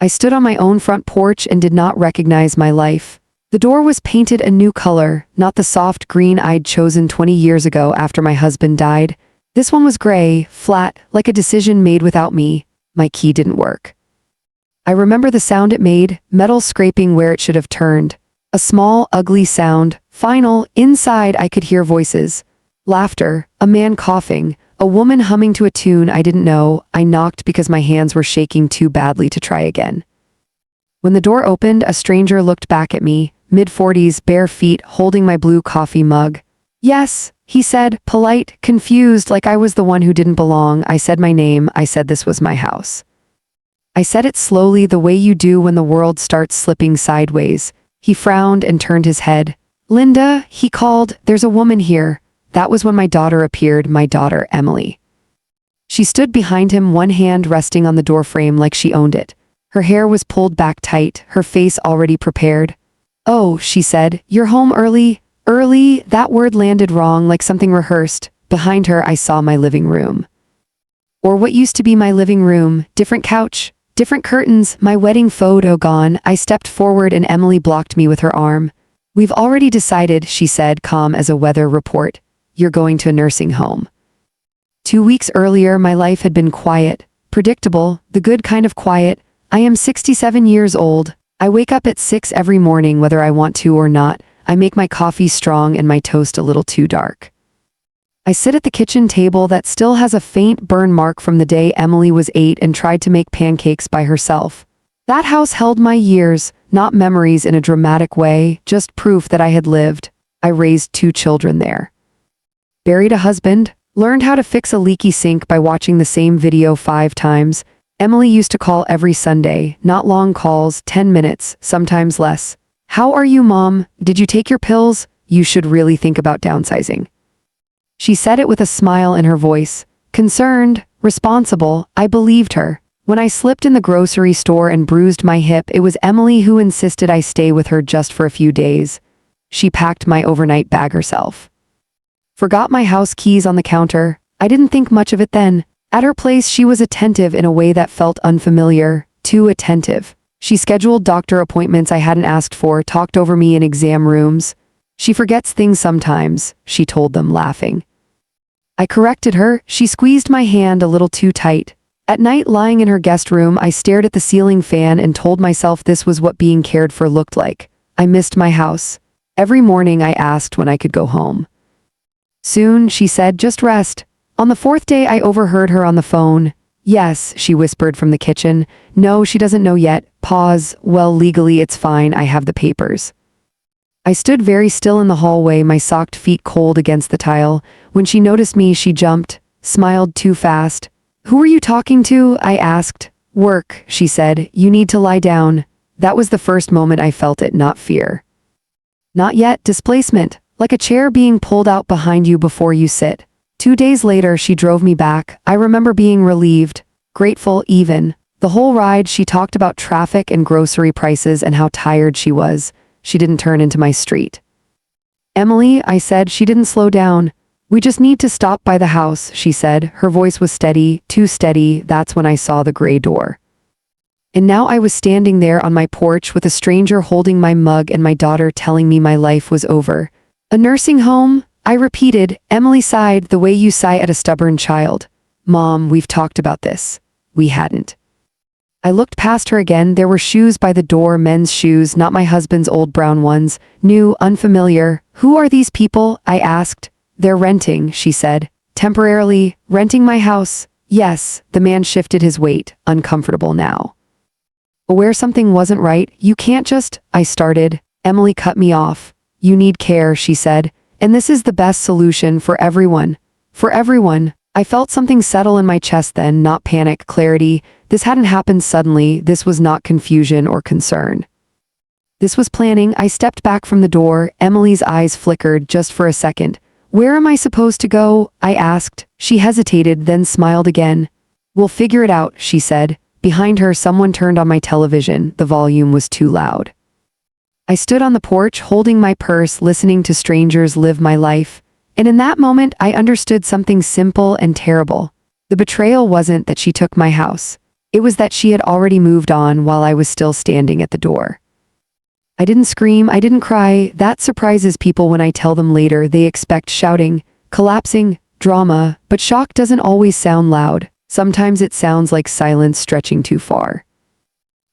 I stood on my own front porch and did not recognize my life. The door was painted a new color, not the soft green I'd chosen 20 years ago after my husband died. This one was gray, flat, like a decision made without me. My key didn't work. I remember the sound it made, metal scraping where it should have turned. A small, ugly sound. Final, inside I could hear voices. Laughter, a man coughing, a woman humming to a tune I didn't know. I knocked because my hands were shaking too badly to try again. When the door opened, a stranger looked back at me, mid-40s, bare feet, holding my blue coffee mug. Yes, he said, polite, confused, like I was the one who didn't belong. I said my name. I said this was my house. I said it slowly, the way you do when the world starts slipping sideways. He frowned and turned his head. Linda, he called, there's a woman here. That was when my daughter appeared, my daughter, Emily. She stood behind him, one hand resting on the doorframe like she owned it. Her hair was pulled back tight, her face already prepared. Oh, she said, you're home early? Early? That word landed wrong, like something rehearsed. Behind her, I saw my living room. Or what used to be my living room, different couch, different curtains, my wedding photo gone. I stepped forward and Emily blocked me with her arm. We've already decided, she said, calm as a weather report. You're going to a nursing home. 2 weeks earlier, my life had been quiet, predictable, the good kind of quiet. I am 67 years old. I wake up at 6 every morning whether I want to or not. I make my coffee strong and my toast a little too dark. I sit at the kitchen table that still has a faint burn mark from the day Emily was 8 and tried to make pancakes by herself. That house held my years, not memories in a dramatic way, just proof that I had lived. I raised 2 children there. Buried a husband, learned how to fix a leaky sink by watching the same video 5 times. Emily used to call every Sunday, not long calls, 10 minutes, sometimes less. How are you, Mom? Did you take your pills? You should really think about downsizing. She said it with a smile in her voice. Concerned, responsible, I believed her. When I slipped in the grocery store and bruised my hip, it was Emily who insisted I stay with her just for a few days. She packed my overnight bag herself. Forgot my house keys on the counter. I didn't think much of it then. At her place, she was attentive in a way that felt unfamiliar, too attentive. She scheduled doctor appointments I hadn't asked for, talked over me in exam rooms. She forgets things sometimes, she told them, laughing. I corrected her. She squeezed my hand a little too tight. At night, lying in her guest room, I stared at the ceiling fan and told myself this was what being cared for looked like. I missed my house. Every morning I asked when I could go home. Soon, she said, just rest. On the 4th day, I overheard her on the phone. Yes, she whispered from the kitchen. No, she doesn't know yet. Pause. Well, legally it's fine. I have the papers. I stood very still in the hallway, my socked feet cold against the tile. When she noticed me, she jumped, smiled too fast. Who are you talking to? I asked. Work, she said. You need to lie down. That was the first moment I felt it, not fear. Not yet, displacement, like a chair being pulled out behind you before you sit. 2 days later, she drove me back. I remember being relieved, grateful even. The whole ride, she talked about traffic and grocery prices and how tired she was. She didn't turn into my street. Emily, I said. She didn't slow down. We just need to stop by the house, she said. Her voice was steady, too steady. That's when I saw the gray door. And now I was standing there on my porch with a stranger holding my mug and my daughter telling me my life was over. A nursing home? I repeated. Emily sighed, the way you sigh at a stubborn child. Mom, we've talked about this. We hadn't. I looked past her again. There were shoes by the door, men's shoes, not my husband's old brown ones. New, unfamiliar. Who are these people? I asked. They're renting, she said. Temporarily, renting my house. Yes, the man shifted his weight, uncomfortable now. Aware something wasn't right. You can't just, I started. Emily cut me off. You need care, she said. And this is the best solution for everyone. For everyone. I felt something settle in my chest then, not panic, clarity. This hadn't happened suddenly. This was not confusion or concern. This was planning. I stepped back from the door. Emily's eyes flickered just for a second. Where am I supposed to go? I asked. She hesitated, then smiled again. We'll figure it out, she said. Behind her, someone turned on my television. The volume was too loud. I stood on the porch, holding my purse, listening to strangers live my life. And in that moment, I understood something simple and terrible. The betrayal wasn't that she took my house. It was that she had already moved on while I was still standing at the door. I didn't scream, I didn't cry. That surprises people when I tell them later. They expect shouting, collapsing, drama, but shock doesn't always sound loud. Sometimes it sounds like silence stretching too far.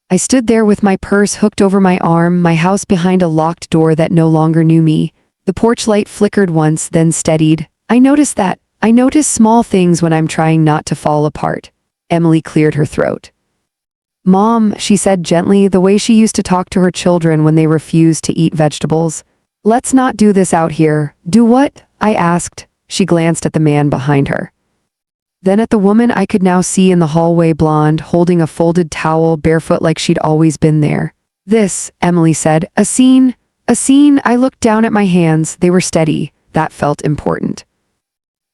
I stood there with my purse hooked over my arm, my house behind a locked door that no longer knew me. The porch light flickered once, then steadied. I noticed that. I notice small things when I'm trying not to fall apart. Emily cleared her throat. Mom, she said gently, the way she used to talk to her children when they refused to eat vegetables. Let's not do this out here. Do what? I asked. She glanced at the man behind her. Then at the woman I could now see in the hallway, blonde, holding a folded towel, barefoot like she'd always been there. This, Emily said, a scene. A scene. I looked down at my hands. They were steady. That felt important.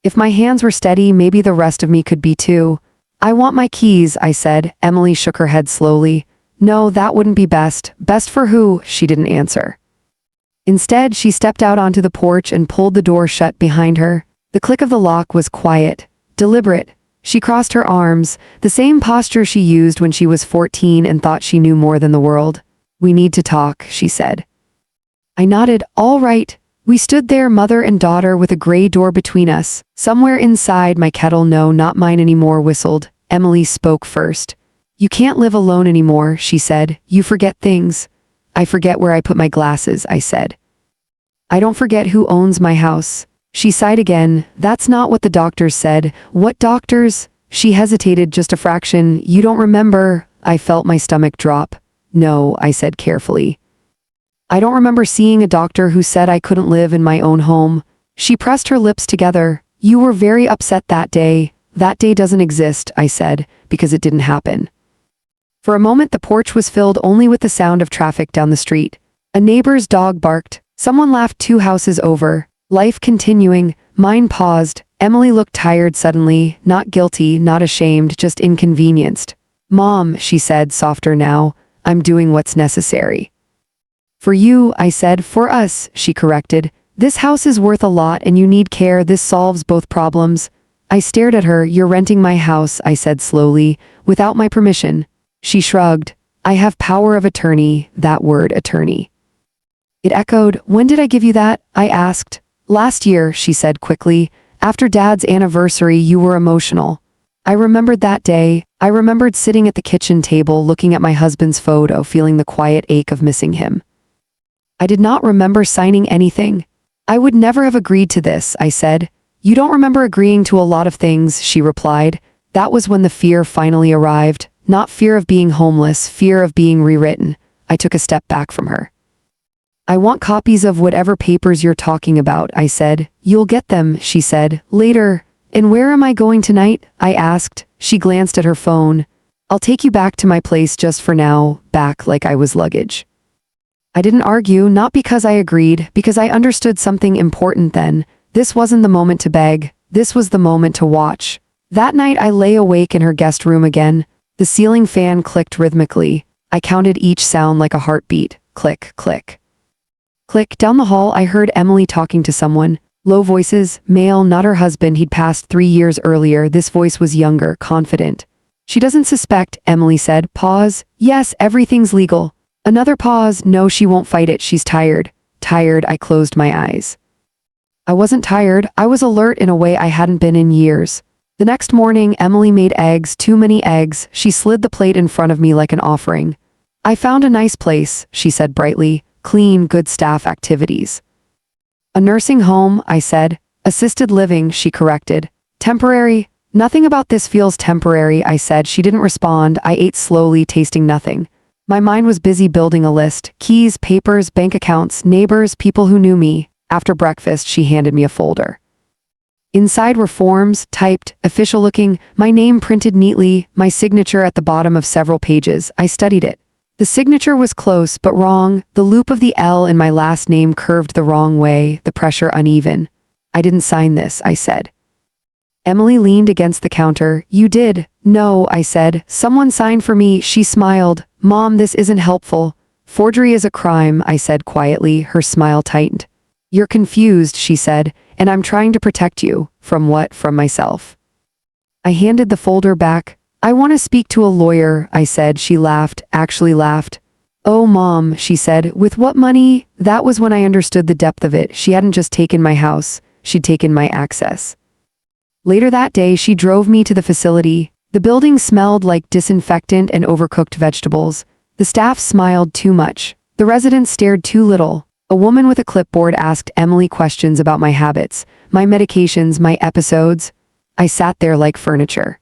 If my hands were steady, maybe the rest of me could be too. I want my keys, I said. Emily shook her head slowly. No, that wouldn't be best. Best for who? She didn't answer. Instead, she stepped out onto the porch and pulled the door shut behind her. The click of the lock was quiet, deliberate. She crossed her arms, the same posture she used when she was 14 and thought she knew more than the world. We need to talk, she said. I nodded. All right. We stood there, mother and daughter, with a gray door between us. Somewhere inside, my kettle, no, not mine anymore, whistled. Emily spoke first. You can't live alone anymore, she said. You forget things. I forget where I put my glasses, I said. I don't forget who owns my house. She sighed again. That's not what the doctors said. What doctors? She hesitated just a fraction. You don't remember? I felt my stomach drop. No, I said carefully. I don't remember seeing a doctor who said I couldn't live in my own home. She pressed her lips together. You were very upset that day. That day doesn't exist, I said, because it didn't happen. For a moment the porch was filled only with the sound of traffic down the street. A neighbor's dog barked. Someone laughed 2 houses over. Life continuing. Mine paused. Emily looked tired suddenly, not guilty, not ashamed, just inconvenienced. Mom, she said, softer now, I'm doing what's necessary. For you, I said. For us, she corrected. This house is worth a lot and you need care. This solves both problems. I stared at her. You're renting my house, I said slowly, without my permission. She shrugged. I have power of attorney, that word, attorney. It echoed. When did I give you that? I asked. Last year, she said quickly. After Dad's anniversary, you were emotional. I remembered that day. I remembered sitting at the kitchen table looking at my husband's photo, feeling the quiet ache of missing him. I did not remember signing anything. I would never have agreed to this, I said. You don't remember agreeing to a lot of things, she replied. That was when the fear finally arrived. Not fear of being homeless, fear of being rewritten. I took a step back from her. I want copies of whatever papers you're talking about, I said. You'll get them, she said. Later. And where am I going tonight? I asked. She glanced at her phone. I'll take you back to my place just for now, back like I was luggage. I didn't argue, not because I agreed, because I understood something important then. This wasn't the moment to beg. This was the moment to watch. That night I lay awake in her guest room again. The ceiling fan clicked rhythmically. I counted each sound like a heartbeat. Click, click. Click. Down the hall I heard Emily talking to someone. Low voices, male, not her husband. He'd passed 3 years earlier. This voice was younger, confident. She doesn't suspect, Emily said. Pause. Yes, everything's legal. Another pause. No, she won't fight it. She's tired. Tired. I closed my eyes. I wasn't tired. I was alert in a way I hadn't been in years. The next morning, Emily made eggs, too many eggs. She slid the plate in front of me like an offering. I found a nice place, she said brightly. Clean, good staff, activities. A nursing home, I said. Assisted living, she corrected. Temporary. Nothing about this feels temporary, I said. She didn't respond. I ate slowly, tasting nothing. My mind was busy building a list. Keys, papers, bank accounts, neighbors, people who knew me. After breakfast, she handed me a folder. Inside were forms, typed, official-looking, my name printed neatly, my signature at the bottom of several pages. I studied it. The signature was close, but wrong. The loop of the L in my last name curved the wrong way, the pressure uneven. I didn't sign this, I said. Emily leaned against the counter. You did. No, I said. Someone signed for me. She smiled. Mom, this isn't helpful. Forgery is a crime, I said quietly. Her smile tightened. You're confused, she said, and I'm trying to protect you. From what? From myself. I handed the folder back. I want to speak to a lawyer, I said. She laughed, actually laughed. Oh, Mom, she said, with what money? That was when I understood the depth of it. She hadn't just taken my house, she'd taken my access. Later that day, she drove me to the facility. The building smelled like disinfectant and overcooked vegetables. The staff smiled too much. The residents stared too little. A woman with a clipboard asked Emily questions about my habits, my medications, my episodes. I sat there like furniture.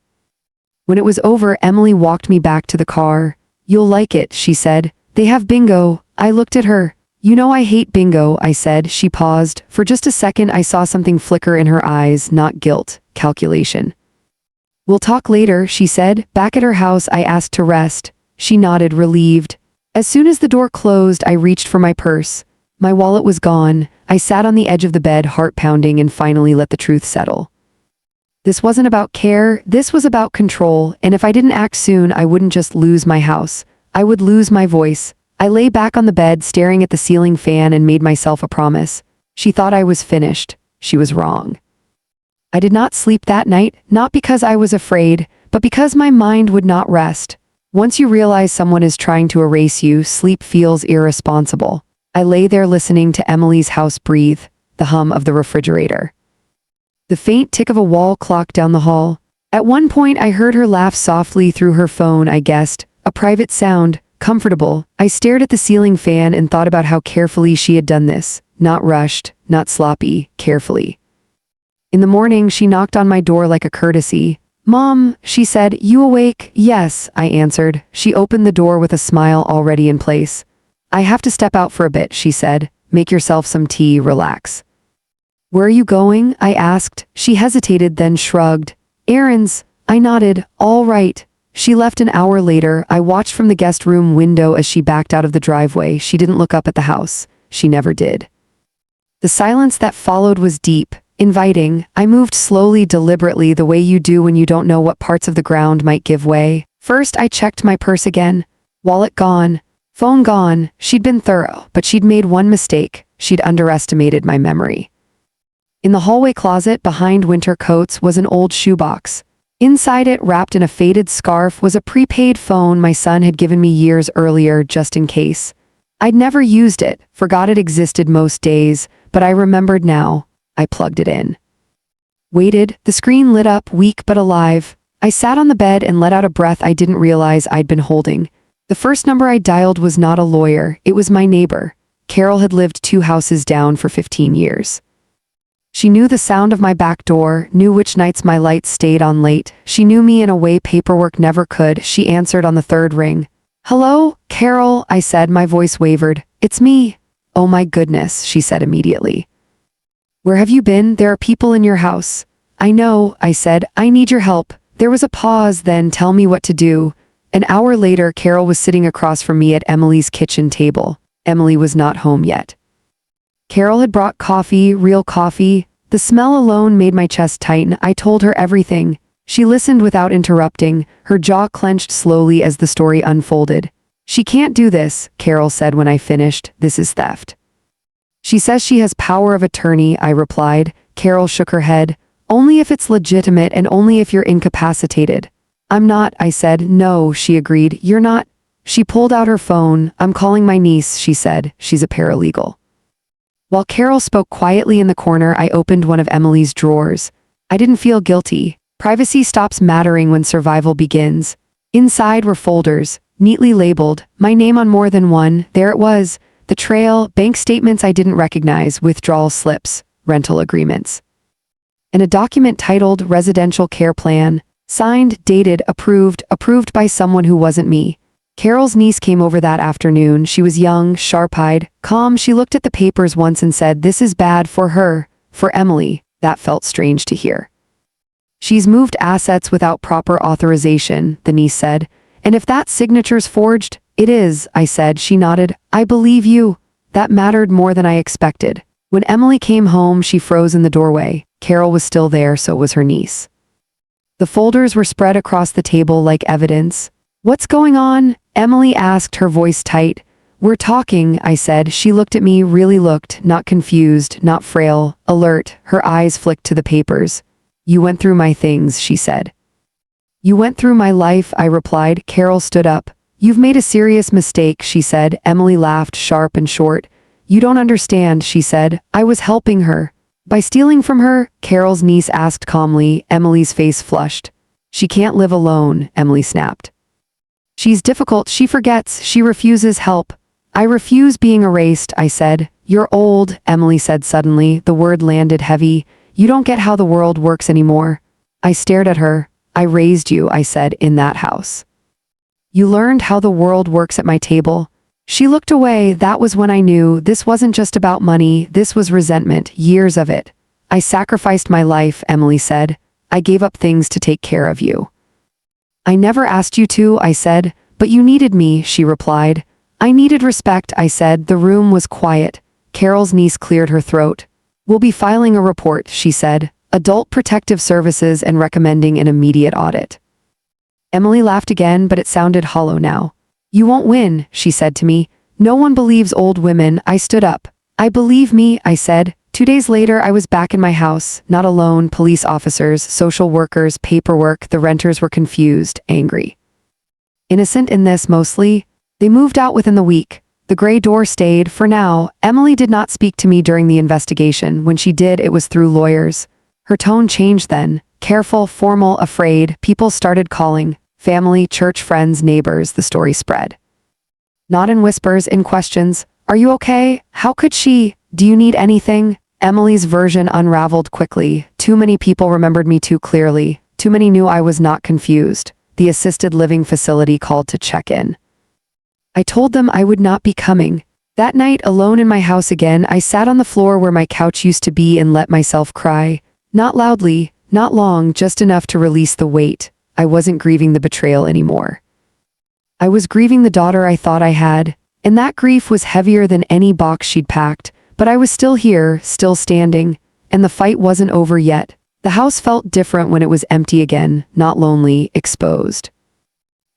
When it was over, Emily walked me back to the car. You'll like it, she said. They have bingo. I looked at her. You know I hate bingo, I said. She paused. For just a second, I saw something flicker in her eyes, not guilt, calculation. We'll talk later, she said. Back at her house, I asked to rest. She nodded, relieved. As soon as the door closed, I reached for my purse. My wallet was gone. I sat on the edge of the bed, heart pounding, and finally let the truth settle. This wasn't about care, this was about control, and if I didn't act soon, I wouldn't just lose my house. I would lose my voice. I lay back on the bed, staring at the ceiling fan, and made myself a promise. She thought I was finished. She was wrong. I did not sleep that night, not because I was afraid, but because my mind would not rest. Once you realize someone is trying to erase you, sleep feels irresponsible. I lay there listening to Emily's house breathe, the hum of the refrigerator, the faint tick of a wall clock down the hall. At one point, I heard her laugh softly through her phone, I guessed, a private sound, comfortable. I stared at the ceiling fan and thought about how carefully she had done this, not rushed, not sloppy, carefully. In the morning, she knocked on my door like a courtesy. Mom, she said, you awake? Yes, I answered. She opened the door with a smile already in place. I have to step out for a bit, she said. Make yourself some tea, relax. Where are you going? I asked. She hesitated, then shrugged. Errands. I nodded. All right. She left an hour later. I watched from the guest room window as she backed out of the driveway. She didn't look up at the house. She never did. The silence that followed was deep, inviting. I moved slowly, deliberately, the way you do when you don't know what parts of the ground might give way. First, I checked my purse again. Wallet gone. Phone gone. She'd been thorough, but she'd made one mistake. She'd underestimated my memory. In the hallway closet behind winter coats was an old shoebox. Inside it, wrapped in a faded scarf, was a prepaid phone my son had given me years earlier, just in case. I'd never used it, forgot it existed most days, but I remembered now. I plugged it in. Waited, the screen lit up, weak but alive. I sat on the bed and let out a breath I didn't realize I'd been holding. The first number I dialed was not a lawyer, it was my neighbor. Carol had lived 2 houses down for 15 years. She knew the sound of my back door, knew which nights my lights stayed on late. She knew me in a way paperwork never could. She answered on the 3rd ring. Hello, Carol, I said, my voice wavered. It's me. Oh my goodness, she said immediately. Where have you been? There are people in your house. I know, I said, I need your help. There was a pause, then tell me what to do. An hour later, Carol was sitting across from me at Emily's kitchen table. Emily was not home yet. Carol had brought coffee, real coffee. The smell alone made my chest tighten. I told her everything. She listened without interrupting, her jaw clenched slowly as the story unfolded. She can't do this, Carol said when I finished. This is theft. She says she has power of attorney, I replied. Carol shook her head. Only if it's legitimate and only if you're incapacitated. I'm not, I said. No, she agreed. You're not. She pulled out her phone. I'm calling my niece, she said. She's a paralegal. While Carol spoke quietly in the corner, I opened one of Emily's drawers. I didn't feel guilty. Privacy stops mattering when survival begins. Inside were folders, neatly labeled, my name on more than one. There it was. The trail, bank statements I didn't recognize, withdrawal slips, rental agreements. And a document titled Residential Care Plan. Signed, dated, approved by someone who wasn't me. Carol's niece came over that afternoon. She was young, sharp-eyed, calm. She looked at the papers once and said, "This is bad for her, for Emily." That felt strange to hear. "She's moved assets without proper authorization," the niece said. "And if that signature's forged?" "It is," I said. She nodded. "I believe you." That mattered more than I expected. When Emily came home, she froze in the doorway. Carol was still there, so was her niece. The folders were spread across the table like evidence. "What's going on?" Emily asked, her voice tight. "We're talking," I said. She looked at me, really looked, not confused, not frail, alert. Her eyes flicked to the papers. "You went through my things," she said. You went through my life, I replied. Carol stood up. You've made a serious mistake, she said. Emily laughed, sharp and short. You don't understand, she said. I was helping her. By stealing from her? Carol's niece asked calmly. Emily's face flushed. She can't live alone, Emily snapped. She's difficult, she forgets, she refuses help. I refuse being erased, I said. You're old, Emily said suddenly. The word landed heavy. You don't get how the world works anymore. I stared at her. I raised you, I said, in that house. You learned how the world works at my table. She looked away. That was when I knew this wasn't just about money, this was resentment, years of it. I sacrificed my life, Emily said. I gave up things to take care of you. I never asked you to, I said, but you needed me, she replied. I needed respect, I said. The room was quiet. Carol's niece cleared her throat. We'll be filing a report, she said. Adult Protective Services and recommending an immediate audit. Emily laughed again, but it sounded hollow now. You won't win, she said to me. No one believes old women. I stood up. I believe me, I said. 2 days later, I was back in my house, not alone. Police officers, social workers, paperwork. The renters were confused, angry. Innocent in this, mostly. They moved out within the week. The gray door stayed, for now. Emily did not speak to me during the investigation. When she did, it was through lawyers. Her tone changed then. Careful, formal, afraid. People started calling. Family, church friends, neighbors. The story spread. Not in whispers, in questions. Are you okay? How could she? Do you need anything? Emily's version unraveled quickly. Too many people remembered me too clearly. Too many knew I was not confused. The assisted living facility called to check in. I told them I would not be coming. That night, alone in my house again, I sat on the floor where my couch used to be and let myself cry. Not loudly, not long, just enough to release the weight. I wasn't grieving the betrayal anymore. I was grieving the daughter I thought I had, and that grief was heavier than any box she'd packed. But I was still here, still standing, and the fight wasn't over yet. The house felt different when it was empty again, not lonely, exposed.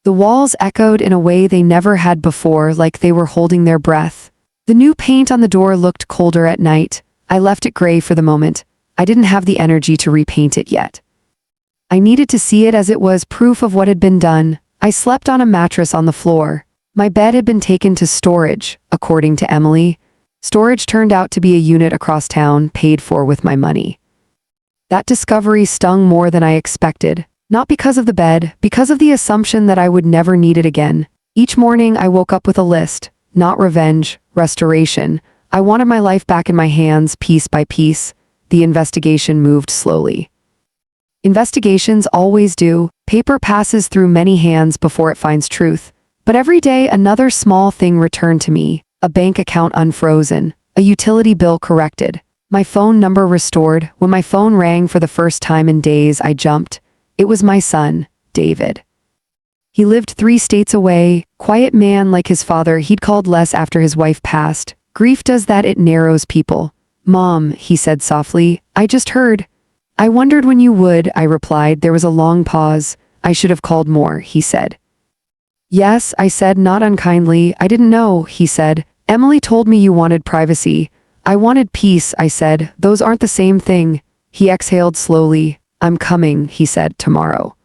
The walls echoed in a way they never had before, like they were holding their breath. The new paint on the door looked colder at night. I left it gray for the moment. I didn't have the energy to repaint it yet. I needed to see it as it was, proof of what had been done. I slept on a mattress on the floor. My bed had been taken to storage, according to Emily. Storage turned out to be a unit across town, paid for with my money. That discovery stung more than I expected. Not because of the bed, because of the assumption that I would never need it again. Each morning I woke up with a list. Not revenge, restoration. I wanted my life back in my hands, piece by piece. The investigation moved slowly. Investigations always do. Paper passes through many hands before it finds truth. But every day another small thing returned to me. A bank account unfrozen. A utility bill corrected. My phone number restored. When my phone rang for the first time in days, I jumped. It was my son, David. He lived 3 states away, quiet man like his father. He'd called less after his wife passed. Grief does that, it narrows people. Mom, he said softly, I just heard. I wondered when you would, I replied. There was a long pause. I should have called more, he said. Yes, I said, not unkindly. I didn't know, he said. Emily told me you wanted privacy. I wanted peace, I said. Those aren't the same thing. He exhaled slowly. I'm coming, he said, tomorrow.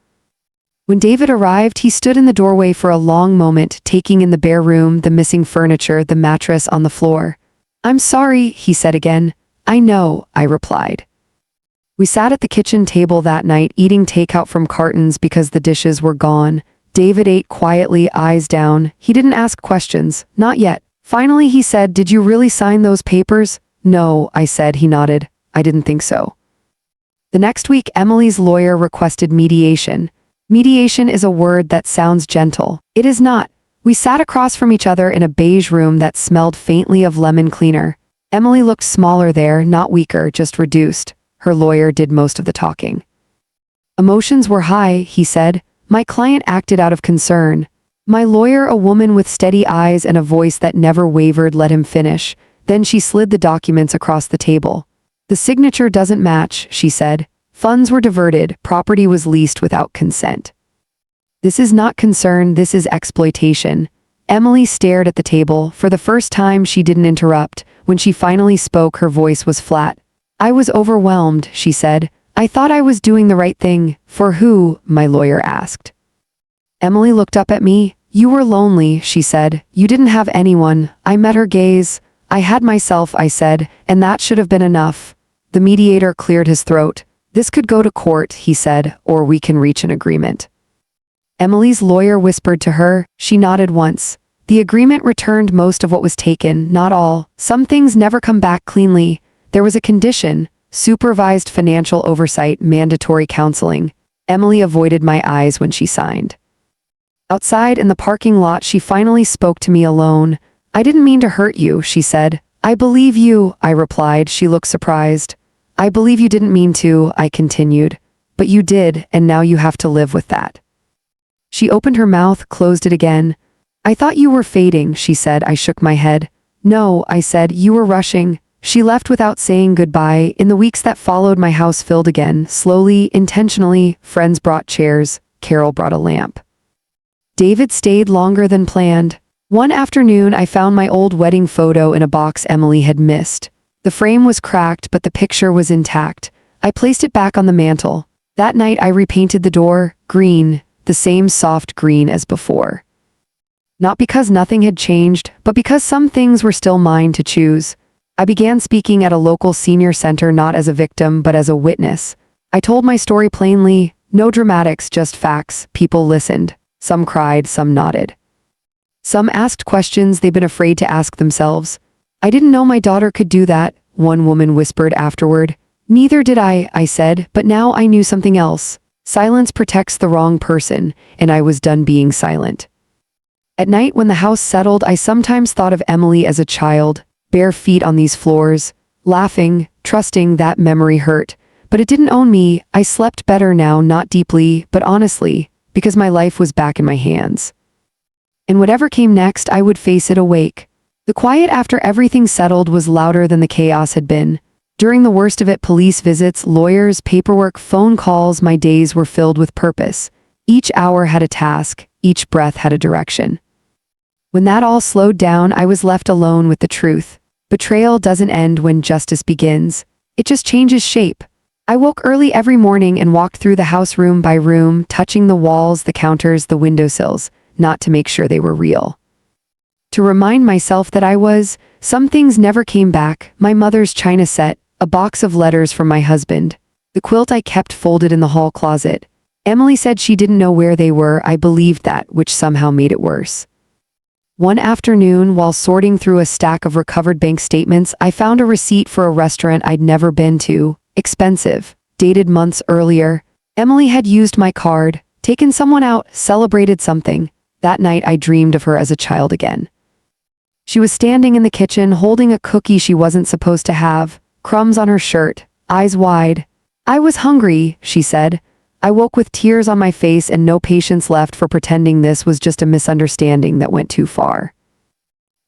When David arrived, he stood in the doorway for a long moment, taking in the bare room, the missing furniture, the mattress on the floor. I'm sorry, he said again. I know, I replied. We sat at the kitchen table that night, eating takeout from cartons because the dishes were gone. David ate quietly, eyes down. He didn't ask questions, not yet. Finally, he said, Did you really sign those papers? No, I said. He nodded. I didn't think so. The next week, Emily's lawyer requested mediation. Mediation is a word that sounds gentle. It is not. We sat across from each other in a beige room that smelled faintly of lemon cleaner. Emily looked smaller there, not weaker, just reduced. Her lawyer did most of the talking. Emotions were high, he said. My client acted out of concern. My lawyer, a woman with steady eyes and a voice that never wavered, let him finish. Then she slid the documents across the table. The signature doesn't match, she said. Funds were diverted, property was leased without consent. This is not concern, this is exploitation. Emily stared at the table. For the first time, she didn't interrupt. When she finally spoke, her voice was flat. I was overwhelmed, she said. I thought I was doing the right thing. For who? My lawyer asked. Emily looked up at me. You were lonely, she said. You didn't have anyone. I met her gaze. I had myself, I said, and that should have been enough. The mediator cleared his throat. This could go to court, he said, or we can reach an agreement. Emily's lawyer whispered to her. She nodded once. The agreement returned most of what was taken, not all. Some things never come back cleanly. There was a condition: supervised financial oversight, mandatory counseling. Emily avoided my eyes when she signed. Outside in the parking lot, she finally spoke to me alone. I didn't mean to hurt you, she said. I believe you, I replied. She looked surprised. I believe you didn't mean to, I continued. But you did, and now you have to live with that. She opened her mouth, closed it again. I thought you were fading, she said. I shook my head. No, I said, you were rushing. She left without saying goodbye. In the weeks that followed, my house filled again, slowly, intentionally. Friends brought chairs. Carol brought a lamp. David stayed longer than planned. One afternoon, I found my old wedding photo in a box Emily had missed. The frame was cracked, but the picture was intact. I placed it back on the mantel. That night, I repainted the door, green, the same soft green as before. Not because nothing had changed, but because some things were still mine to choose. I began speaking at a local senior center not as a victim, but as a witness. I told my story plainly, no dramatics, just facts. People listened. Some cried, some nodded. Some asked questions they'd been afraid to ask themselves. I didn't know my daughter could do that, one woman whispered afterward. Neither did I said, but now I knew something else. Silence protects the wrong person, and I was done being silent. At night when the house settled, I sometimes thought of Emily as a child, bare feet on these floors, laughing, trusting. That memory hurt. But it didn't own me. I slept better now, not deeply, but honestly, because my life was back in my hands. And whatever came next, I would face it awake. The quiet after everything settled was louder than the chaos had been. During the worst of it, police visits, lawyers, paperwork, phone calls, my days were filled with purpose. Each hour had a task, each breath had a direction. When that all slowed down, I was left alone with the truth. Betrayal doesn't end when justice begins. It just changes shape. I woke early every morning and walked through the house room by room, touching the walls, the counters, the windowsills, not to make sure they were real. To remind myself that some things never came back. My mother's china set, a box of letters from my husband, the quilt I kept folded in the hall closet. Emily said she didn't know where they were. I believed that, which somehow made it worse. One afternoon, while sorting through a stack of recovered bank statements, I found a receipt for a restaurant I'd never been to. Expensive, dated months earlier. Emily had used my card, taken someone out, celebrated something. That night I dreamed of her as a child again. She was standing in the kitchen holding a cookie she wasn't supposed to have, crumbs on her shirt, eyes wide. I was hungry, she said. I woke with tears on my face and no patience left for pretending this was just a misunderstanding that went too far.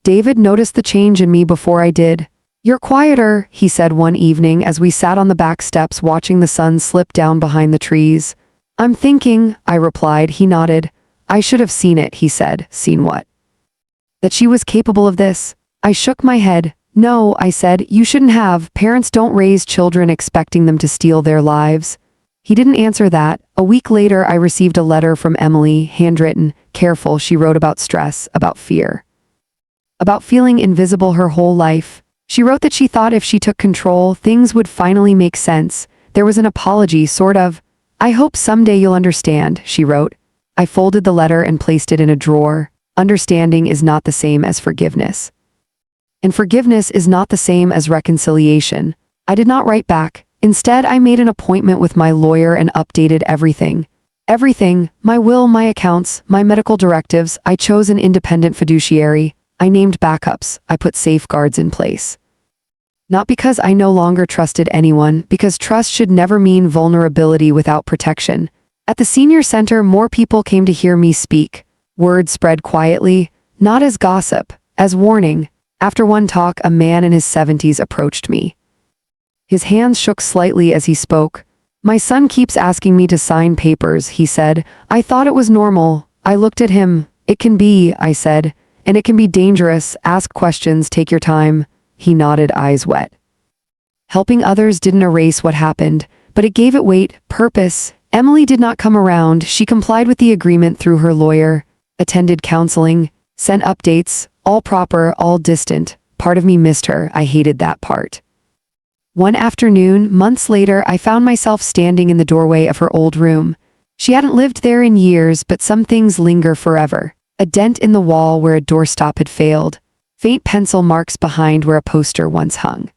David noticed the change in me before I did. You're quieter, he said one evening as we sat on the back steps watching the sun slip down behind the trees. I'm thinking, I replied. He nodded. I should have seen it, he said. Seen what? That she was capable of this. I shook my head. No, I said, you shouldn't have. Parents don't raise children expecting them to steal their lives. He didn't answer that. A week later, I received a letter from Emily, handwritten, careful. She wrote about stress, about fear, about feeling invisible her whole life. She wrote that she thought if she took control, things would finally make sense. There was an apology, sort of. I hope someday you'll understand, she wrote. I folded the letter and placed it in a drawer. Understanding is not the same as forgiveness. And forgiveness is not the same as reconciliation. I did not write back. Instead, I made an appointment with my lawyer and updated everything. Everything, my will, my accounts, my medical directives. I chose an independent fiduciary. I named backups. I put safeguards in place. Not because I no longer trusted anyone, because trust should never mean vulnerability without protection. At the senior center, more people came to hear me speak. Word spread quietly, not as gossip, as warning. After one talk, a man in his 70s approached me. His hands shook slightly as he spoke. My son keeps asking me to sign papers, he said. I thought it was normal. I looked at him. It can be, I said. And it can be dangerous. Ask questions, take your time. He nodded, eyes wet. Helping others didn't erase what happened, but it gave it weight, purpose. Emily did not come around. She complied with the agreement through her lawyer, attended counseling, sent updates, all proper, all distant. Part of me missed her. I hated that part. One afternoon, months later, I found myself standing in the doorway of her old room. She hadn't lived there in years, but some things linger forever. A dent in the wall where a doorstop had failed. Faint pencil marks behind where a poster once hung.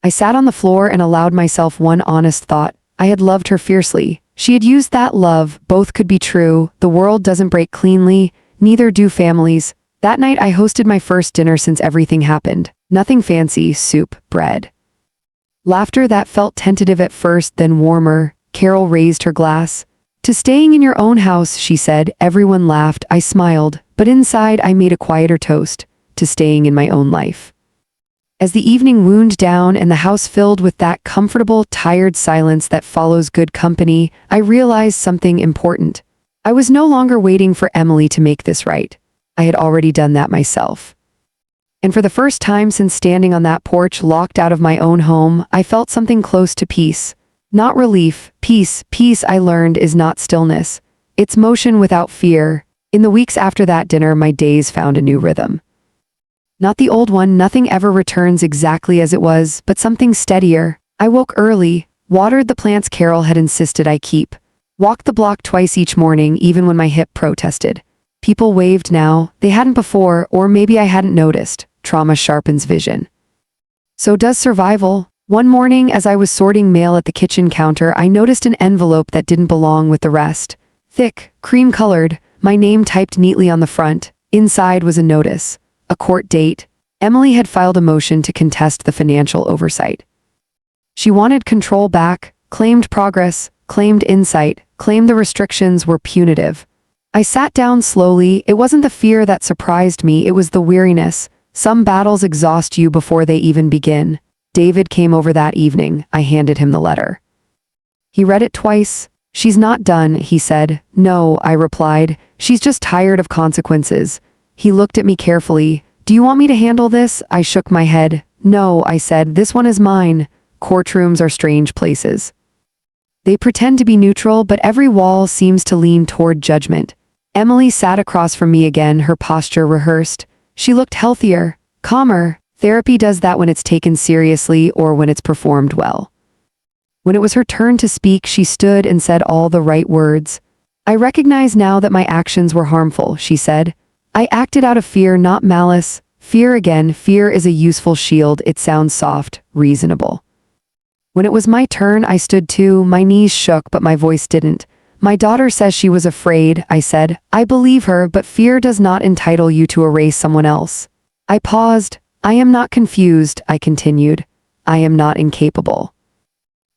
I sat on the floor and allowed myself one honest thought. I had loved her fiercely. She had used that love. Both could be true. The world doesn't break cleanly. Neither do families. That night I hosted my first dinner since everything happened. Nothing fancy, soup, bread. Laughter that felt tentative at first, then warmer. Carol raised her glass. To staying in your own house, she said. Everyone laughed. I smiled, but inside I made a quieter toast. To staying in my own life. As the evening wound down and the house filled with that comfortable, tired silence that follows good company, I realized something important. I was no longer waiting for Emily to make this right. I had already done that myself. And for the first time since standing on that porch locked out of my own home, I felt something close to peace. Not relief, peace. Peace, I learned, is not stillness. It's motion without fear. In the weeks after that dinner, my days found a new rhythm. Not the old one. Nothing ever returns exactly as it was, but something steadier. I woke early, watered the plants Carol had insisted I keep, walked the block twice each morning even when my hip protested. People waved now, they hadn't before, or maybe I hadn't noticed. Trauma sharpens vision. So does survival. One morning as I was sorting mail at the kitchen counter, I noticed an envelope that didn't belong with the rest. Thick, cream-colored, my name typed neatly on the front. Inside was a notice. A court date. Emily had filed a motion to contest the financial oversight. She wanted control back, claimed progress, claimed insight, claimed the restrictions were punitive. I sat down slowly. It wasn't the fear that surprised me, it was the weariness. Some battles exhaust you before they even begin. David came over that evening. I handed him the letter. He read it twice. She's not done, he said. No, I replied. She's just tired of consequences. He looked at me carefully. Do you want me to handle this? I shook my head. No, I said, this one is mine. Courtrooms are strange places. They pretend to be neutral, but every wall seems to lean toward judgment. Emily sat across from me again, her posture rehearsed. She looked healthier, calmer. Therapy does that when it's taken seriously or when it's performed well. When it was her turn to speak, she stood and said all the right words. I recognize now that my actions were harmful, she said. I acted out of fear, not malice. Fear again, fear is a useful shield. It sounds soft, reasonable. When it was my turn, I stood too. My knees shook, but my voice didn't. My daughter says she was afraid, I said. I believe her, but fear does not entitle you to erase someone else. I paused. I am not confused, I continued. I am not incapable.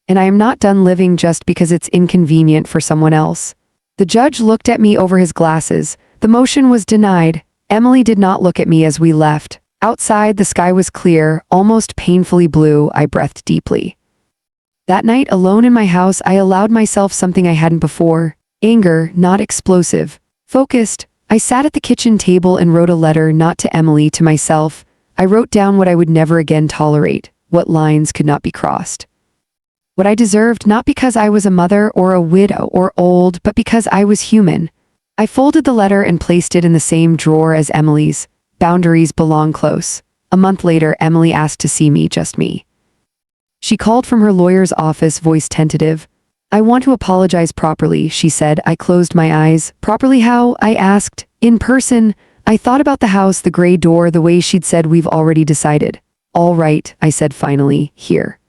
And I am not done living just because it's inconvenient for someone else. The judge looked at me over his glasses. The motion was denied. Emily did not look at me as we left. Outside, the sky was clear, almost painfully blue. I breathed deeply. That night, alone in my house, I allowed myself something I hadn't before. Anger, not explosive. Focused. I sat at the kitchen table and wrote a letter, not to Emily, to myself. I wrote down what I would never again tolerate, what lines could not be crossed. What I deserved, not because I was a mother or a widow or old, but because I was human. I folded the letter and placed it in the same drawer as Emily's. Boundaries belong close. A month later, Emily asked to see me, just me. She called from her lawyer's office, voice tentative. I want to apologize properly, she said. I closed my eyes. Properly how? I asked. In person. I thought about the house, the gray door, the way she'd said we've already decided. All right, I said finally, here.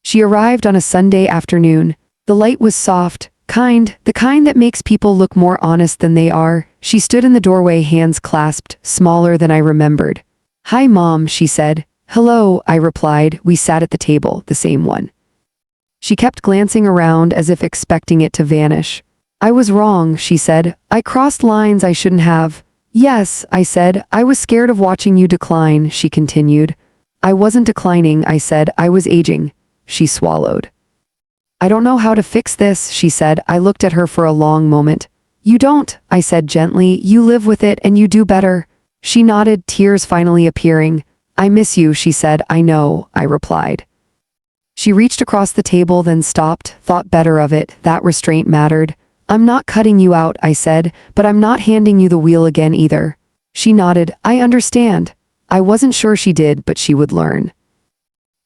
She arrived on a Sunday afternoon. The light was soft, kind, the kind that makes people look more honest than they are. She stood in the doorway, hands clasped, smaller than I remembered. Hi, Mom, she said. Hello, I replied. We sat at the table, the same one. She kept glancing around as if expecting it to vanish. I was wrong, she said. I crossed lines I shouldn't have. Yes, I said. I was scared of watching you decline, she continued. I wasn't declining, I said. I was aging. She swallowed. I don't know how to fix this, she said. I looked at her for a long moment. You don't, I said gently. You live with it and you do better. She nodded, tears finally appearing. I miss you, she said. I know, I replied. She reached across the table, then stopped, thought better of it. That restraint mattered. I'm not cutting you out, I said, but I'm not handing you the wheel again either. She nodded. I understand. I wasn't sure she did, but she would learn.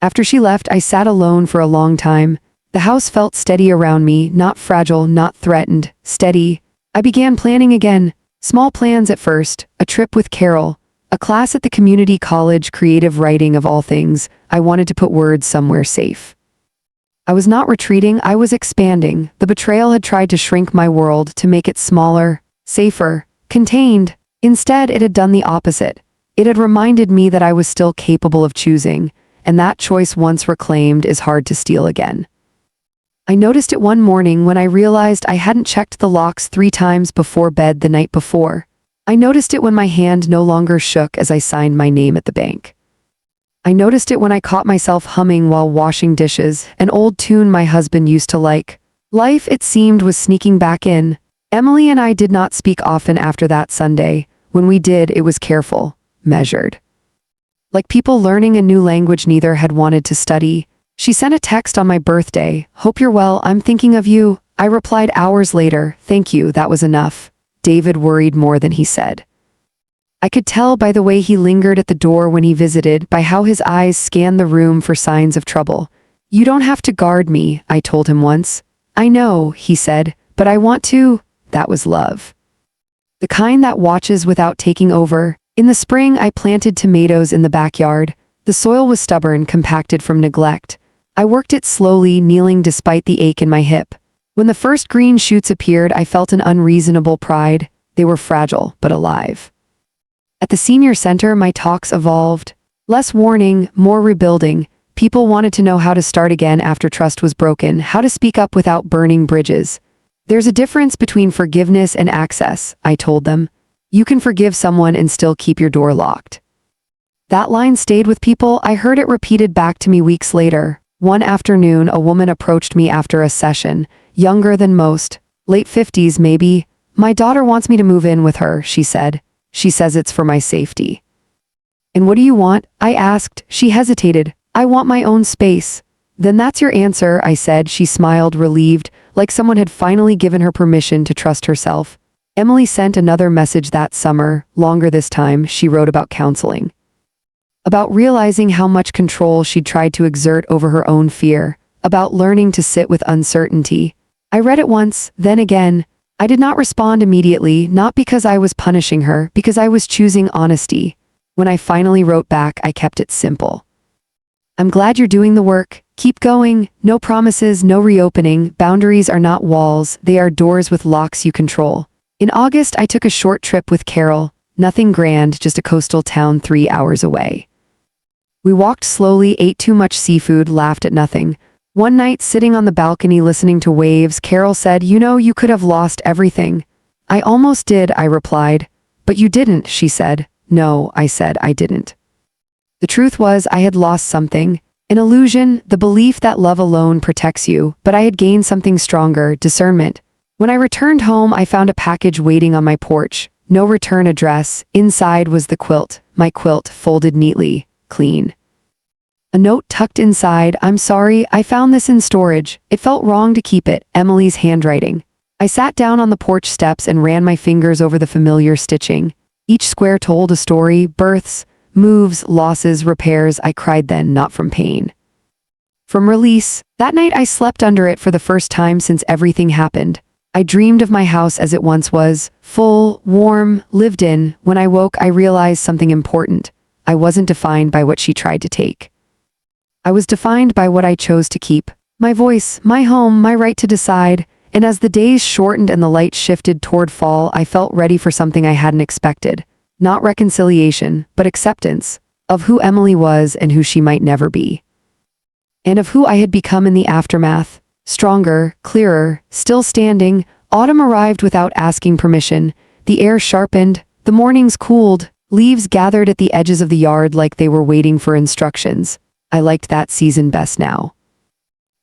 After she left, I sat alone for a long time. The house felt steady around me, not fragile, not threatened, steady. I began planning again. Small plans at first, a trip with Carol, a class at the community college, creative writing of all things. I wanted to put words somewhere safe. I was not retreating, I was expanding. The betrayal had tried to shrink my world, to make it smaller, safer, contained. Instead, it had done the opposite. It had reminded me that I was still capable of choosing, and that choice once reclaimed is hard to steal again. I noticed it one morning when I realized I hadn't checked the locks 3 times before bed the night before. I noticed it when my hand no longer shook as I signed my name at the bank. I noticed it when I caught myself humming while washing dishes, an old tune my husband used to like. Life, it seemed, was sneaking back in. Emily and I did not speak often after that Sunday. When we did, it was careful, measured. Like people learning a new language neither had wanted to study. She sent a text on my birthday. Hope you're well, I'm thinking of you. I replied hours later, thank you, that was enough. David worried more than he said. I could tell by the way he lingered at the door when he visited, by how his eyes scanned the room for signs of trouble. You don't have to guard me, I told him once. I know, he said, but I want to. That was love. The kind that watches without taking over. In the spring, I planted tomatoes in the backyard. The soil was stubborn, compacted from neglect. I worked it slowly, kneeling despite the ache in my hip. When the first green shoots appeared, I felt an unreasonable pride. They were fragile, but alive. At the senior center, my talks evolved. Less warning, more rebuilding. People wanted to know how to start again after trust was broken, how to speak up without burning bridges. There's a difference between forgiveness and access, I told them. You can forgive someone and still keep your door locked. That line stayed with people. I heard it repeated back to me weeks later. One afternoon, a woman approached me after a session, younger than most, late 50s maybe. My daughter wants me to move in with her, she said. She says it's for my safety. And what do you want? I asked. She hesitated. I want my own space. Then that's your answer, I said. She smiled, relieved, like someone had finally given her permission to trust herself. Emily sent another message that summer, longer this time. She wrote about counseling. About realizing how much control she'd tried to exert over her own fear. About learning to sit with uncertainty. I read it once, then again. I did not respond immediately, not because I was punishing her, because I was choosing honesty. When I finally wrote back, I kept it simple. I'm glad you're doing the work. Keep going. No promises, no reopening. Boundaries are not walls, they are doors with locks you control. In August, I took a short trip with Carol. Nothing grand, just a coastal town 3 hours away. We walked slowly, ate too much seafood, laughed at nothing. One night, sitting on the balcony listening to waves, Carol said, you know, you could have lost everything. I almost did, I replied. But you didn't, she said. No, I said, I didn't. The truth was, I had lost something. An illusion, the belief that love alone protects you, but I had gained something stronger, discernment. When I returned home, I found a package waiting on my porch. No return address. Inside was the quilt, my quilt, folded neatly, clean. A note tucked inside, I'm sorry, I found this in storage. It felt wrong to keep it, Emily's handwriting. I sat down on the porch steps and ran my fingers over the familiar stitching. Each square told a story, births, moves, losses, repairs. I cried then, not from pain. From release. That night I slept under it for the first time since everything happened. I dreamed of my house as it once was, full, warm, lived in. When I woke, I realized something important. I wasn't defined by what she tried to take. I was defined by what I chose to keep. My voice, my home, my right to decide. And as the days shortened and the light shifted toward fall, I felt ready for something I hadn't expected. Not reconciliation, but acceptance. Of who Emily was and who she might never be. And of who I had become in the aftermath. Stronger, clearer, still standing. Autumn arrived without asking permission. The air sharpened. The mornings cooled. Leaves gathered at the edges of the yard like they were waiting for instructions. I liked that season best now.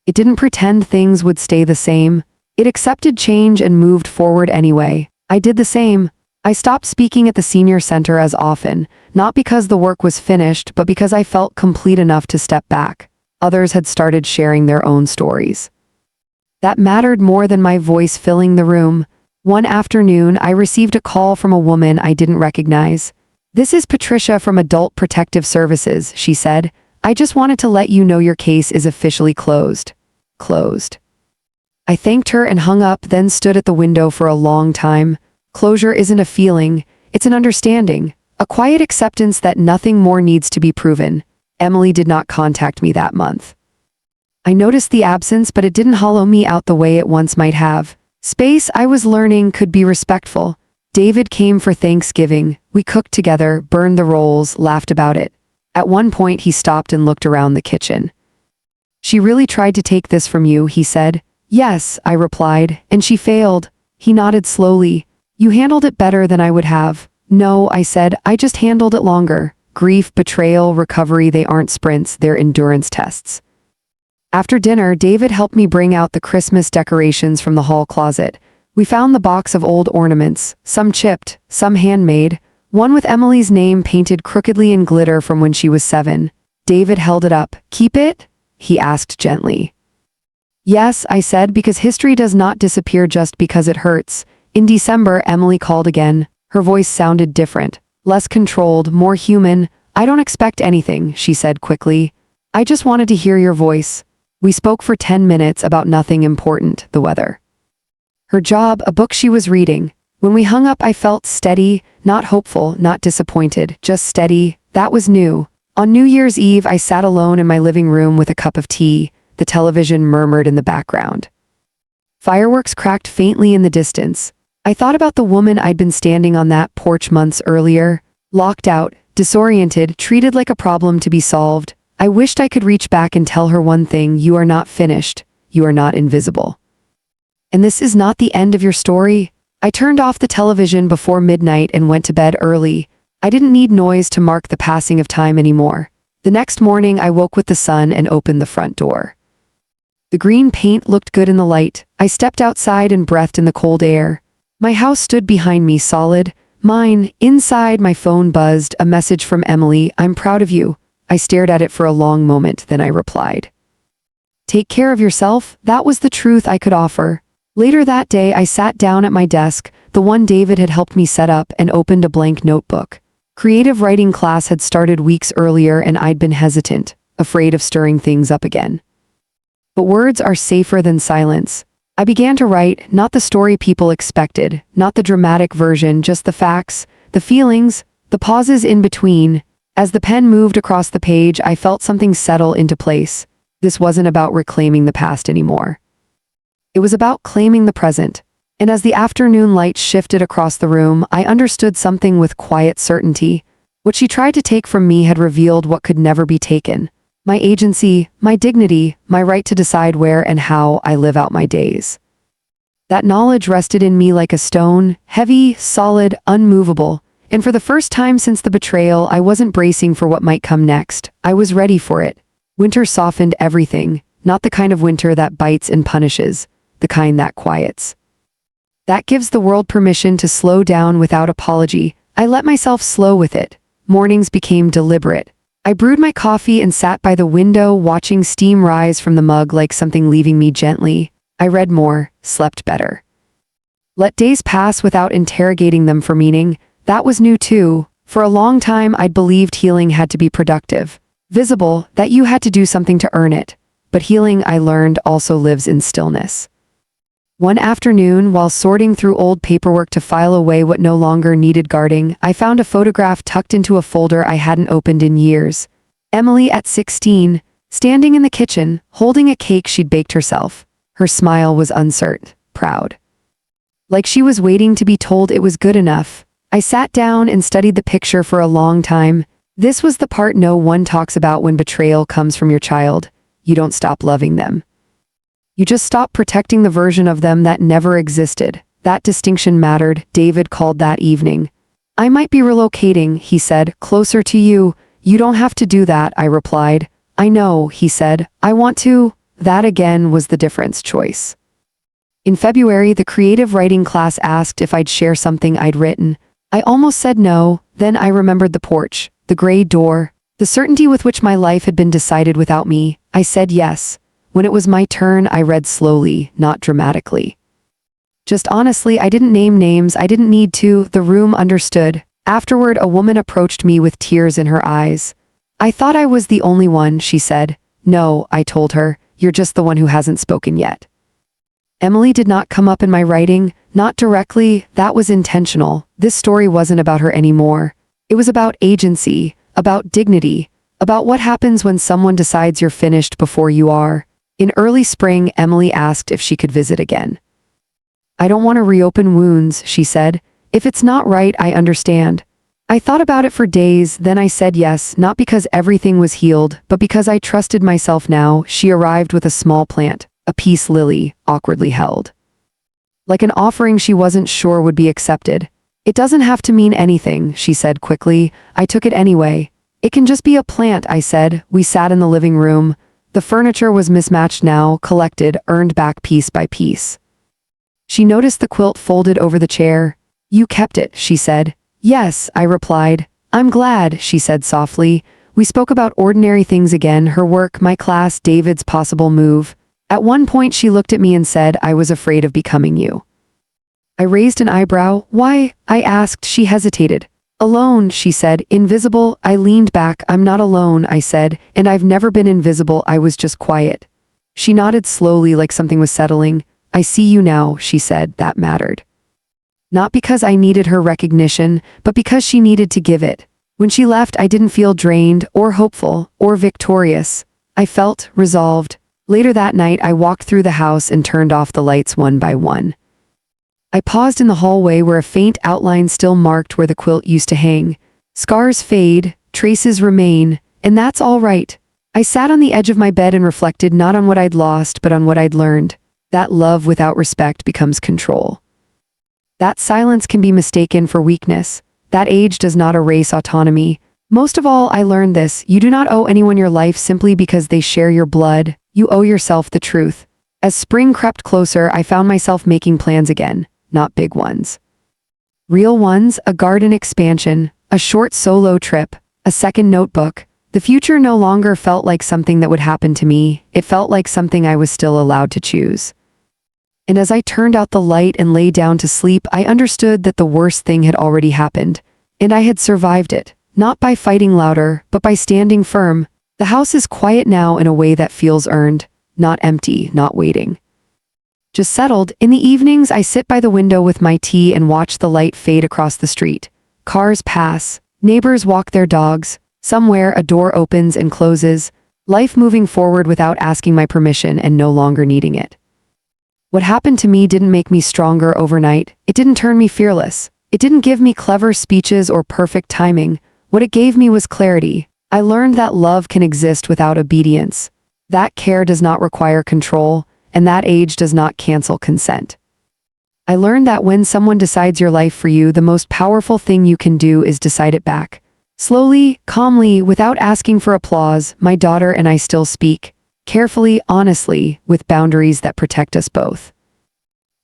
It didn't pretend things would stay the same. It accepted change and moved forward anyway. I did the same. I stopped speaking at the senior center as often, not because the work was finished, but because I felt complete enough to step back. Others had started sharing their own stories. That mattered more than my voice filling the room. One afternoon, I received a call from a woman I didn't recognize. "This is Patricia from Adult Protective Services," she said. "I just wanted to let you know your case is officially closed." Closed. I thanked her and hung up, then stood at the window for a long time. Closure isn't a feeling, it's an understanding, a quiet acceptance that nothing more needs to be proven. Emily did not contact me that month. I noticed the absence, but it didn't hollow me out the way it once might have. Space, I was learning, could be respectful. David came for Thanksgiving. We cooked together, burned the rolls, laughed about it. At one point, he stopped and looked around the kitchen. "She really tried to take this from you," he said. "Yes," I replied, "and she failed." He nodded slowly. "You handled it better than I would have." "No," I said, "I just handled it longer." Grief, betrayal, recovery, they aren't sprints, they're endurance tests. After dinner, David helped me bring out the Christmas decorations from the hall closet. We found the box of old ornaments, some chipped, some handmade, one with Emily's name painted crookedly in glitter from when she was 7. David held it up. "Keep it?" he asked gently. "Yes," I said, "because history does not disappear just because it hurts." In December, Emily called again. Her voice sounded different, less controlled, more human. "I don't expect anything," she said quickly. "I just wanted to hear your voice." We spoke for 10 minutes about nothing important, the weather, her job, a book she was reading. When we hung up, I felt steady, not hopeful, not disappointed, just steady. That was new. On New Year's Eve, I sat alone in my living room with a cup of tea. The television murmured in the background. Fireworks cracked faintly in the distance. I thought about the woman I'd been standing on that porch months earlier, locked out, disoriented, treated like a problem to be solved. I wished I could reach back and tell her one thing: you are not finished, you are not invisible. And this is not the end of your story. I turned off the television before midnight and went to bed early. I didn't need noise to mark the passing of time anymore. The next morning, I woke with the sun and opened the front door. The green paint looked good in the light. I stepped outside and breathed in the cold air. My house stood behind me, solid, mine. Inside, my phone buzzed, a message from Emily: "I'm proud of you." I stared at it for a long moment, then I replied, "Take care of yourself." That was the truth I could offer. Later that day, I sat down at my desk, the one David had helped me set up, and opened a blank notebook. Creative writing class had started weeks earlier, and I'd been hesitant, afraid of stirring things up again. But words are safer than silence. I began to write, not the story people expected, not the dramatic version, just the facts, the feelings, the pauses in between. As the pen moved across the page, I felt something settle into place. This wasn't about reclaiming the past anymore. It was about claiming the present. And as the afternoon light shifted across the room, I understood something with quiet certainty. What she tried to take from me had revealed what could never be taken: my agency, my dignity, my right to decide where and how I live out my days. That knowledge rested in me like a stone, heavy, solid, unmovable. And for the first time since the betrayal, I wasn't bracing for what might come next. I was ready for it. Winter softened everything, not the kind of winter that bites and punishes, the kind that quiets. That gives the world permission to slow down without apology. I let myself slow with it. Mornings became deliberate. I brewed my coffee and sat by the window, watching steam rise from the mug like something leaving me gently. I read more, slept better. Let days pass without interrogating them for meaning. That was new too. For a long time, I'd believed healing had to be productive, visible, that you had to do something to earn it. But healing, I learned, also lives in stillness. One afternoon, while sorting through old paperwork to file away what no longer needed guarding, I found a photograph tucked into a folder I hadn't opened in years. Emily at 16, standing in the kitchen, holding a cake she'd baked herself. Her smile was uncertain, proud. Like she was waiting to be told it was good enough. I sat down and studied the picture for a long time. This was the part no one talks about when betrayal comes from your child. You don't stop loving them. You just stop protecting the version of them that never existed. That distinction mattered, David called that evening. "I might be relocating," he said, "closer to you." "You don't have to do that," I replied. "I know," he said. "I want to." That again was the difference choice. In February, the creative writing class asked if I'd share something I'd written. I almost said no, then I remembered the porch, the gray door, The certainty with which my life had been decided without me, I said yes. When it was my turn, I read slowly, not dramatically. Just honestly, I didn't name names, I didn't need to, the room understood. Afterward, a woman approached me with tears in her eyes. I thought I was the only one, she said. No, I told her, you're just the one who hasn't spoken yet. Emily did not come up in my writing, not directly, that was intentional. This story wasn't about her anymore. It was about agency, about dignity, about what happens when someone decides you're finished before you are. In early spring, Emily asked if she could visit again. I don't want to reopen wounds, she said. If it's not right, I understand. I thought about it for days, then I said yes, not because everything was healed, but because I trusted myself now. She arrived with a small plant, a peace lily, awkwardly held. Like an offering she wasn't sure would be accepted. It doesn't have to mean anything, she said quickly. I took it anyway. It can just be a plant, I said. We sat in the living room. The furniture was mismatched now, collected, earned back piece by piece. She noticed the quilt folded over the chair. You kept it, she said. Yes, I replied. I'm glad, she said softly. We spoke about ordinary things again, her work, my class, David's possible move. At one point she looked at me and said, I was afraid of becoming you. I raised an eyebrow. Why? I asked. She hesitated. Alone, she said. Invisible. I leaned back. I'm not alone, I said, and I've never been invisible, I was just quiet. She nodded slowly like something was settling. I see you now, she said. That mattered. Not because I needed her recognition, but because she needed to give it. When she left, I didn't feel drained, or hopeful, or victorious. I felt resolved. Later that night, I walked through the house and turned off the lights one by one. I paused in the hallway where a faint outline still marked where the quilt used to hang. Scars fade, traces remain, and that's all right. I sat on the edge of my bed and reflected not on what I'd lost, but on what I'd learned. That love without respect becomes control. That silence can be mistaken for weakness. That age does not erase autonomy. Most of all, I learned this. You do not owe anyone your life simply because they share your blood. You owe yourself the truth. As spring crept closer, I found myself making plans again, not big ones. Real ones, a garden expansion, a short solo trip, a second notebook. The future no longer felt like something that would happen to me. It felt like something I was still allowed to choose. And as I turned out the light and lay down to sleep, I understood that the worst thing had already happened. And I had survived it, not by fighting louder, but by standing firm. The house is quiet now in a way that feels earned, not empty, not waiting. Just settled. In the evenings, I sit by the window with my tea and watch the light fade across the street. Cars pass, neighbors walk their dogs, somewhere a door opens and closes, life moving forward without asking my permission and no longer needing it. What happened to me didn't make me stronger overnight. It didn't turn me fearless. It didn't give me clever speeches or perfect timing. What it gave me was clarity. I learned that love can exist without obedience. That care does not require control, and that age does not cancel consent. I learned that when someone decides your life for you, the most powerful thing you can do is decide it back. Slowly, calmly, without asking for applause, my daughter and I still speak. Carefully, honestly, with boundaries that protect us both.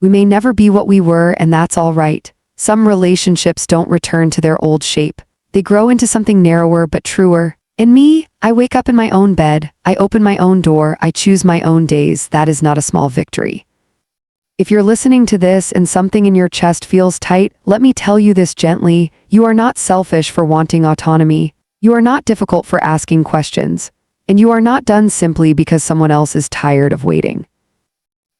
We may never be what we were, and that's all right. Some relationships don't return to their old shape. They grow into something narrower but truer. And me, I wake up in my own bed, I open my own door, I choose my own days. That is not a small victory. If you're listening to this and something in your chest feels tight, let me tell you this gently. You are not selfish for wanting autonomy. You are not difficult for asking questions. And you are not done simply because someone else is tired of waiting.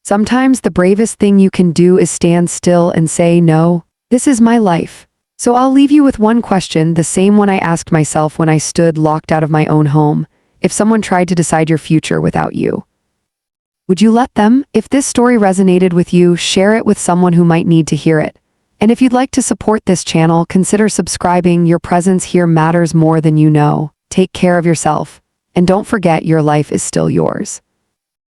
Sometimes the bravest thing you can do is stand still and say, no, this is my life. So I'll leave you with one question, the same one I asked myself when I stood locked out of my own home. If someone tried to decide your future without you, would you let them? If this story resonated with you, share it with someone who might need to hear it. And if you'd like to support this channel, consider subscribing. Your presence here matters more than you know. Take care of yourself. And don't forget, your life is still yours.